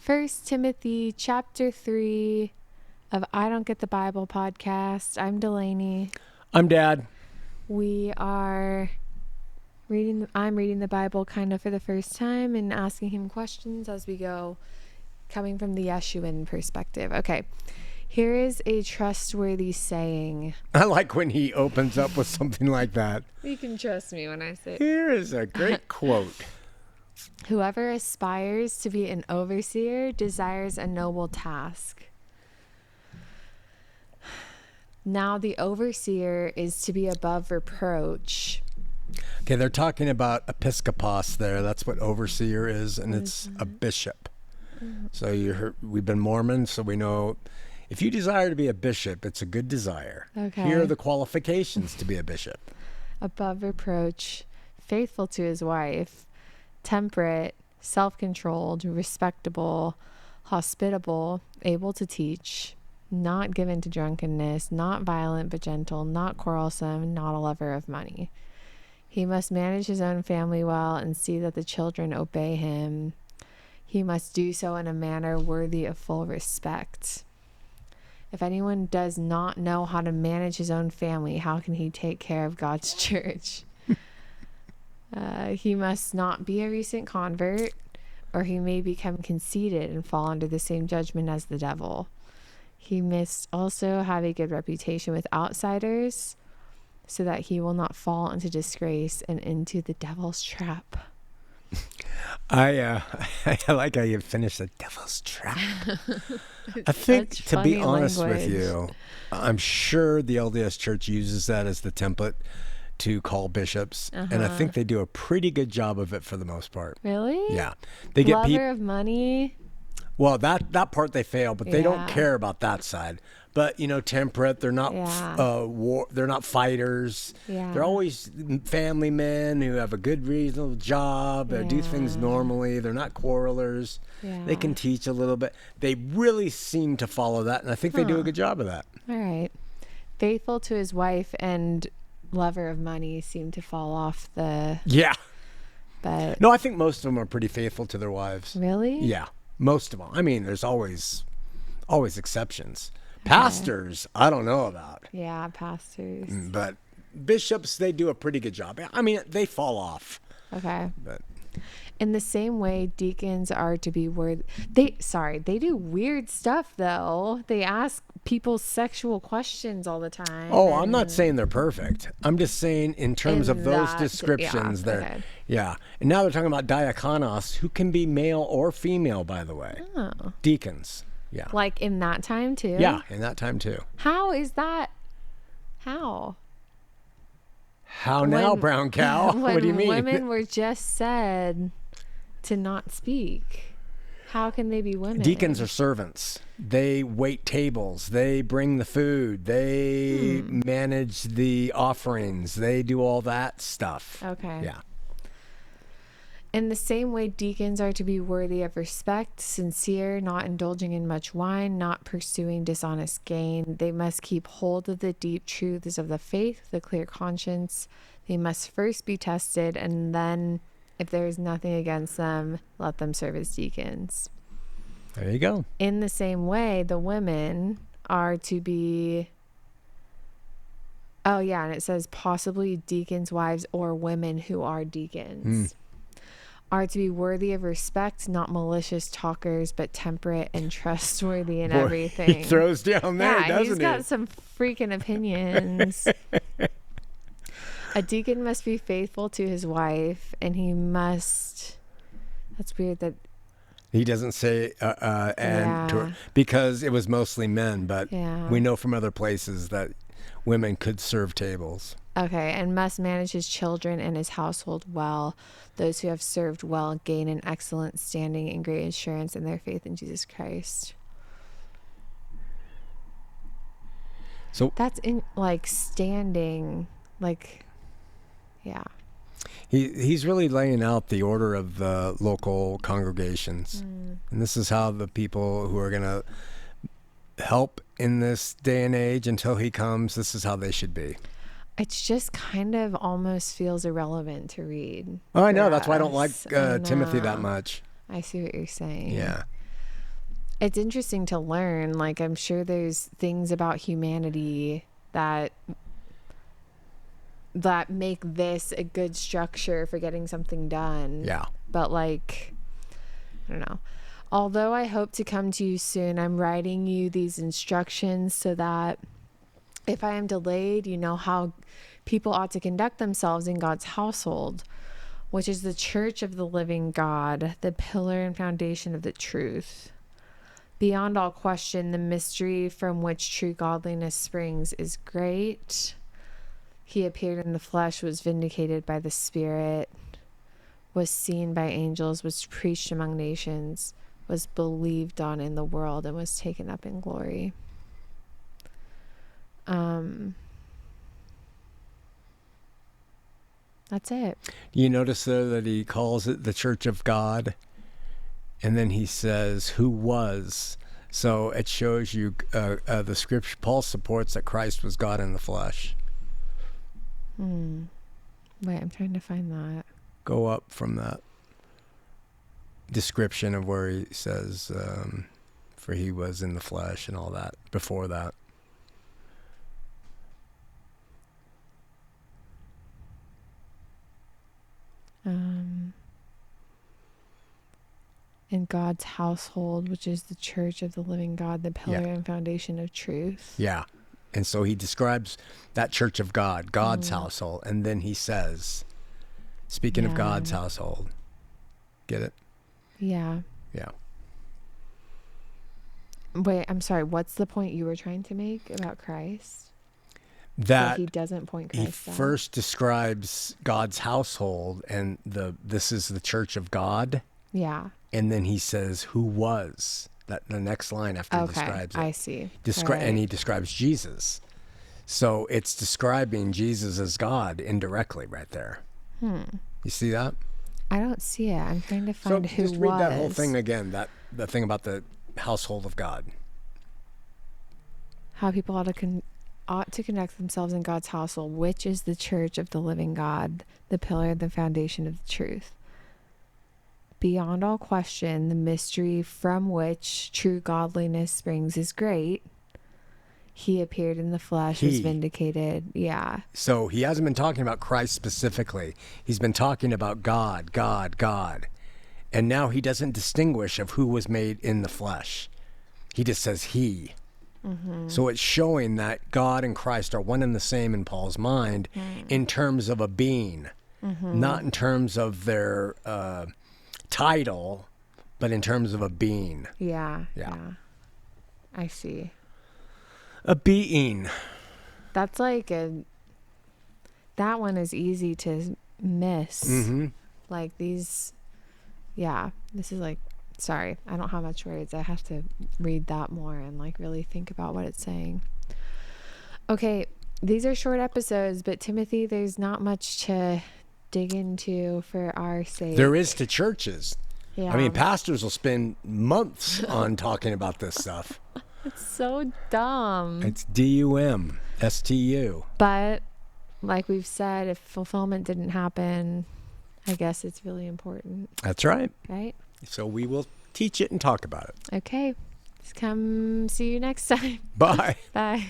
First Timothy chapter 3 of I Don't Get the Bible podcast. I'm Delaney. I'm Dad. I'm reading the Bible kind of for the first time and asking him questions as we go, coming from the Yeshuan perspective. Okay, here is a trustworthy saying. I like when he opens up with something like that. You can trust me when I say it. Here is a great quote. Whoever aspires to be an overseer desires a noble task. Now the overseer is to be above reproach. Okay, they're talking about episkopos there. That's what overseer is, and it's a bishop. So we've been Mormon, so we know if you desire to be a bishop, it's a good desire. Okay. Here are the qualifications to be a bishop. Above reproach, faithful to his wife, temperate, self-controlled, respectable, hospitable, able to teach, not given to drunkenness, not violent but gentle, not quarrelsome, not a lover of money. He must manage his own family well and see that the children obey him. He must do so in a manner worthy of full respect. If anyone does not know how to manage his own family, how can he take care of God's church? He must not be a recent convert, or he may become conceited and fall under the same judgment as the devil. He must also have a good reputation with outsiders, so that he will not fall into disgrace and into the devil's trap. I like how you finished the devil's trap. I think, to be honest with you, I'm sure the LDS Church uses that as the template to call bishops, and I think they do a pretty good job of it for the most part. Really? Yeah, they get lover of money. Well, that part they fail, but they don't care about that side. But temperate. They're not they're not fighters. Yeah. They're always family men who have a good, reasonable job. Do things normally. They're not quarrelers. Yeah. They can teach a little bit. They really seem to follow that, and I think they do a good job of that. All right. Faithful to his wife and lover of money seem to fall off the... Yeah. But no, I think most of them are pretty faithful to their wives. Really? Yeah, most of them. I mean, there's always exceptions. Pastors, I don't know about. Yeah, pastors. But bishops, they do a pretty good job. I mean, they fall off. Okay. But in the same way, deacons are to be worthy. They do weird stuff, though. They ask people sexual questions all the time. Oh, I'm not saying they're perfect. I'm just saying in terms of those descriptions, they're... Yeah. And now they're talking about diakonos, who can be male or female, by the way. Oh. Deacons. Yeah. Like in that time too? Yeah, in that time too. How is that? How? How now, brown cow? What do you mean? Women were just said to not speak. How can they be women? Deacons are servants. They wait tables. They bring the food. They manage the offerings. They do all that stuff. Okay. Yeah. In the same way, deacons are to be worthy of respect, sincere, not indulging in much wine, not pursuing dishonest gain. They must keep hold of the deep truths of the faith, the clear conscience. They must first be tested, and then, if there is nothing against them, let them serve as deacons. There you go. In the same way, the women are to be... Oh, yeah, and it says possibly deacons' wives or women who are deacons. Are to be worthy of respect, not malicious talkers, but temperate and trustworthy in everything. He throws down there, doesn't he? He's got some freaking opinions. A deacon must be faithful to his wife, and he must... That's weird that... He doesn't say, because it was mostly men, but we know from other places that women could serve tables. Okay, and must manage his children and his household well. Those who have served well gain an excellent standing and great assurance in their faith in Jesus Christ. So that's in standing, yeah. He's really laying out the order of the local congregations, and this is how the people who are going to help in this day and age until he comes. This is how they should be. It's just kind of almost feels irrelevant to read. Oh, I know. That's why I don't like Timothy that much. I see what you're saying. Yeah. it's interesting to learn. Like, I'm sure there's things about humanity that make this a good structure for getting something done. Yeah. But like, I don't know. Although I hope to come to you soon, I'm writing you these instructions so that if I am delayed, you know how people ought to conduct themselves in God's household, which is the church of the living God, the pillar and foundation of the truth. Beyond all question, the mystery from which true godliness springs is great. He appeared in the flesh, was vindicated by the Spirit, was seen by angels, was preached among nations, was believed on in the world, and was taken up in glory. That's it. Do you notice there that he calls it the church of God? And then he says, who was. So it shows you the scripture. Paul supports that Christ was God in the flesh. Wait, I'm trying to find that. Go up from that description of where he says, for he was in the flesh and all that, before that. In God's household, which is the church of the living God, the pillar and foundation of truth. Yeah. And so he describes that church of God, God's household. And then he says, speaking of God's household, get it? Yeah. Yeah. Wait, I'm sorry. What's the point you were trying to make about Christ? That he doesn't point Christ he out. first describes God's household and this is the church of God. Yeah. And then he says, who was. That the next line after he describes it. I see. And he describes Jesus. So it's describing Jesus as God indirectly right there. You see that? I don't see it. I'm trying to find who was. Just read that whole thing again, the thing about the household of God. How people ought to conduct themselves in God's household, which is the church of the living God, the pillar and the foundation of the truth. Beyond all question, the mystery from which true godliness springs is great. He appeared in the flesh, was vindicated. Yeah. So he hasn't been talking about Christ specifically. He's been talking about God, God, God. And now he doesn't distinguish of who was made in the flesh. He just says he. So it's showing that God and Christ are one and the same in Paul's mind in terms of a being, not in terms of their title, but in terms of a being. Yeah. I see. A being. That's like that one is easy to miss. Like these, this is like, sorry, I don't have much words. I have to read that more and like really think about what it's saying. Okay, these are short episodes, but Timothy, there's not much to dig into for our sake. There is to churches. Yeah. I mean, pastors will spend months on talking about this stuff. It's so dumb. It's DUM, STU. But like we've said, if fulfillment didn't happen, I guess it's really important. That's right. Right? So we will teach it and talk about it. Okay. Just come see you next time. Bye. Bye.